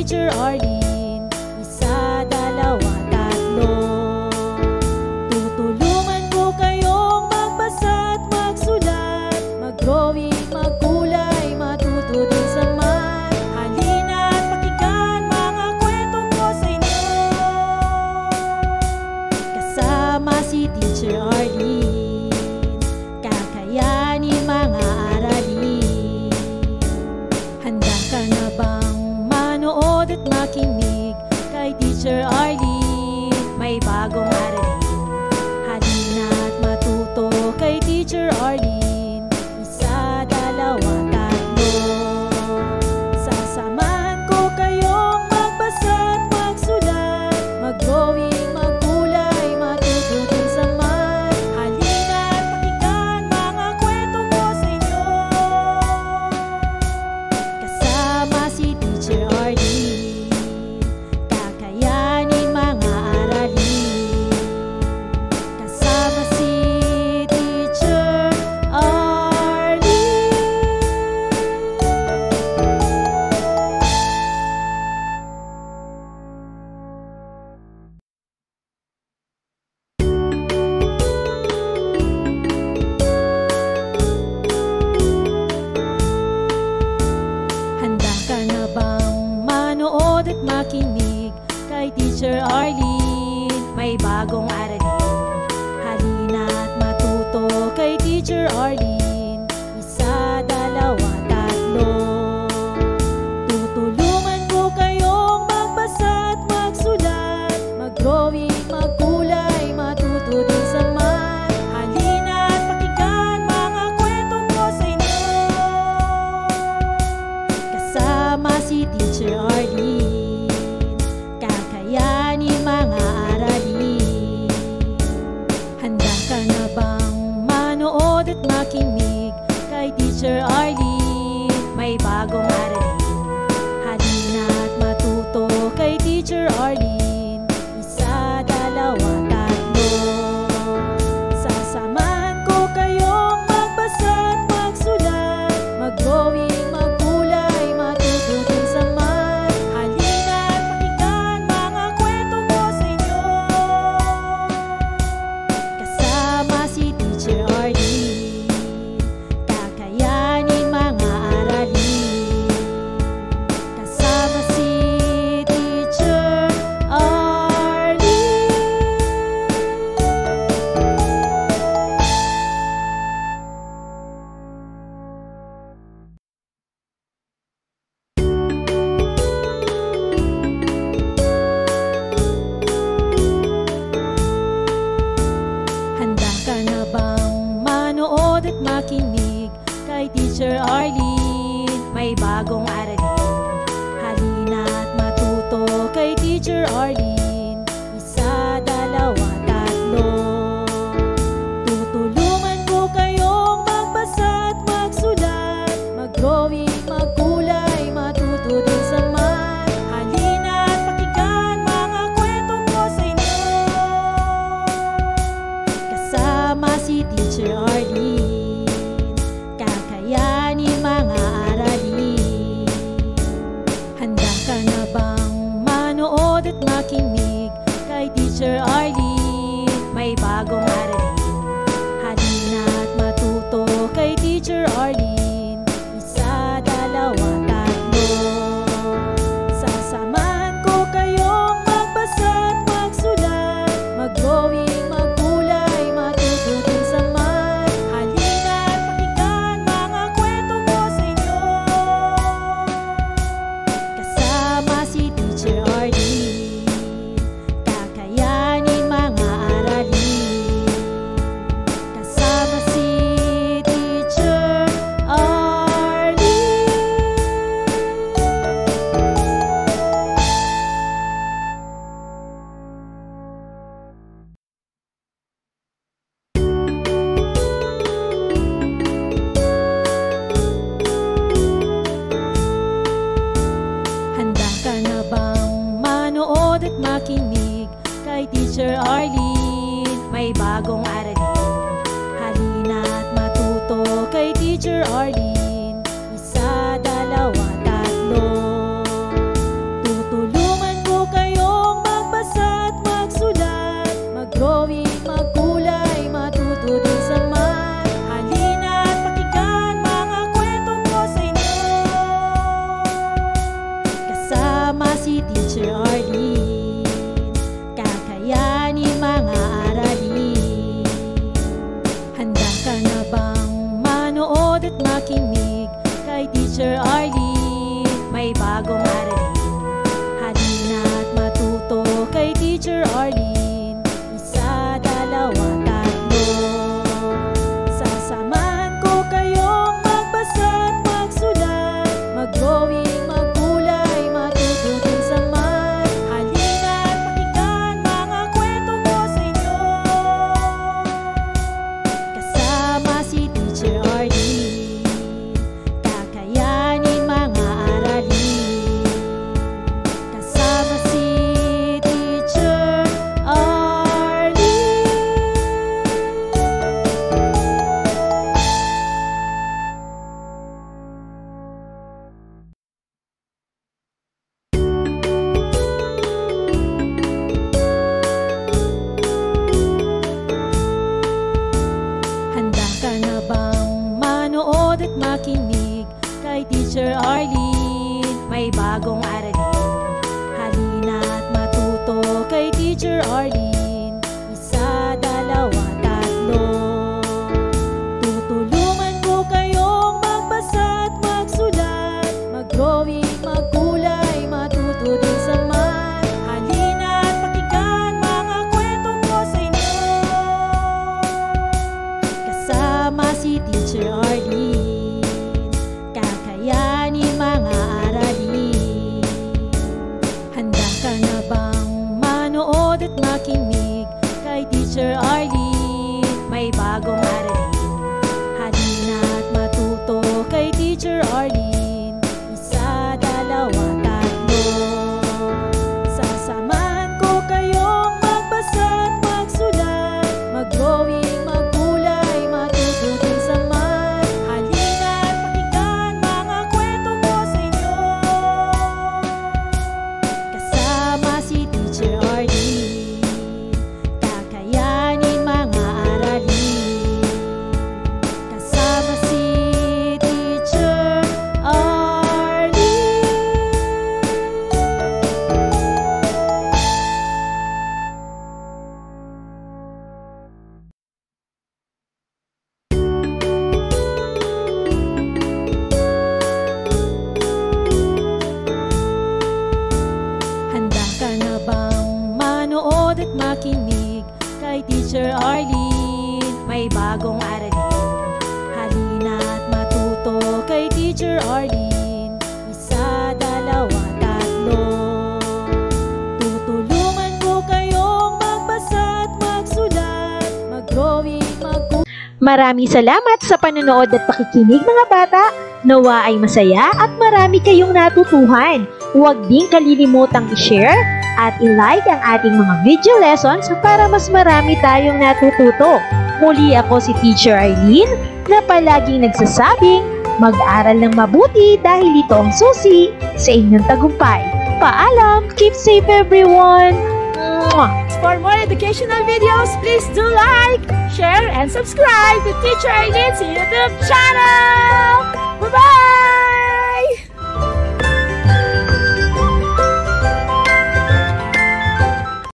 Teacher Arlene. Isa, dalawa, tatlo. Tutulungan ko kayong magbasa at magsulat, mag-drawing, magkulay, matuto din sa math. Halina at pakinggan mga kwento ko sa inyo. Kasama si Teacher Arlene, kakayanin mga aralin. Handa ka na bang manood at makinig kay Teacher Arlene? May bagong aralin. Halina at matuto kay Teacher Arlene. Isa, dalawa, tatlo. Sasamahan ko kayong magbasa at magsulat, mag-drawing, magkulay, matuto din sa math. Halina at pakinggan mga kwento ko sa inyo. Kasama si Teacher Arlene, kakayanin mga aralin. Kasama si Teacher Arlene. Handa ka na bang manood at makinig kay Teacher Arlene? May bagong aralin. Halina at matuto kay Teacher Arlene. Isa, dalawa, tatlo. Tutulungan ko kayong magbasa at magsulat, mag-drawing, magkulay, matuto din sa math. Halina at pakinggan mga kwento ko sa inyo. Kasama si Teacher Arlene, kakayanin mga aralin. Handa ka na bang manood at makinig kay Teacher Arlene? May bagong aralin. Halina at matuto kay Teacher Arlene. Isa, dalawa, tatlo. Sasamahan ko kayong magbasa at magsulat, mag-drawing, magkulay, matuto din sa math. Halina at pakinggan mga kwento ko sa inyo. Kasama si Teacher Arlene, kakayanin mga aralin. Kasama si Teacher Arlene. Handa ka na bang manood at makinig kay Teacher Arlene? May bagong aralin. Halina at matuto kay Teacher Arlene. Isa, dalawa, tatlo. Tutulungan ko kayong magbasa at magsulat, mag-drawing, magkulay, matuto din sa math. Halina at pakinggan mga kwento ko sa inyo. Kasama si Teacher Arlene, kakayanin mga aralin. Handa ka na bang manood at makinig kay Teacher Arlene? May bagong aralin. Halina at matuto kay Teacher Arlene. Isa, dalawa, tatlo. Sasamahan ko kayong magbasa at magsulat, mag-drawing, magkulay, matuto din sa math. Halina at pakinggan mga kwento ko sa inyo. Kasama si Teacher Arlene, kakayanin mga aralin. Kasama si Teacher Arlene. Handa ka na bang manood at makinig kay Teacher Arlene? May bagong aralin. Halina at matuto kay Teacher Arlene. Isa, dalawa, tatlo. manood at makinig kay Teacher Arlene. May bagong aralin, halina't matuto kay Teacher Arlene. Isa, dalawa, tatlo. Sasamahan ko kayong magbasa at magsulat, mag-drawing, magkulay, matuto din sa math. Halina't pakinggan mga kwento ko sa inyo, kasama si Teacher Arlene. Kakayanin mga aralin, kasama si Teacher Arlene. Handa ka na bang manood at makinig kay Teacher Arlene? May bagong aralin, halina't matuto kay Teacher Arlene. Isa, dalawa, tatlo. Tutulungan ko kayong magbasa at magsulat, mag-drawing, magkulay, matuto din sa math. Halina't pakinggan mga kwento ko sa inyo, kasama si Teacher Arlene. Kakayanin mga aralin. Handa ka na bang manood at makinig kay Teacher Arlene? May bagong aralin, halina't matuto kay Teacher Arlene. Isa, dalawa, tatlo. Sasamahan ko kayong magbasa at magsulat, mag-drawing, magkulay, matuto din sa math. Halina't pakinggan mga kwento ko sa inyo, kasama si Teacher Arlene. Kakayanin mga aralin, kasama si Teacher Arlene. Handa ka na bang manood at makinig kay Teacher Arlene? May bagong aralin, halina't matuto kay Teacher Arlene. Isa, dalawa, tatlo. Tutulungan ko kayong magbasa at magsulat, mag-drawing, Maraming salamat sa panonood at pakikinig mga bata. Nawa ay masaya at marami kayong natutuhan. Huwag din kalilimutang i-share at i-like ang ating mga video lessons para mas marami tayong natututo. Muli ako si Teacher Arlene na palaging nagsasabing mag-aral ng mabuti dahil ito ang susi sa inyong tagumpay. Paalam! Keep safe everyone! Mwah! For more educational videos, please do like, share, and subscribe to Teacher Arlene's YouTube channel! Bye-bye!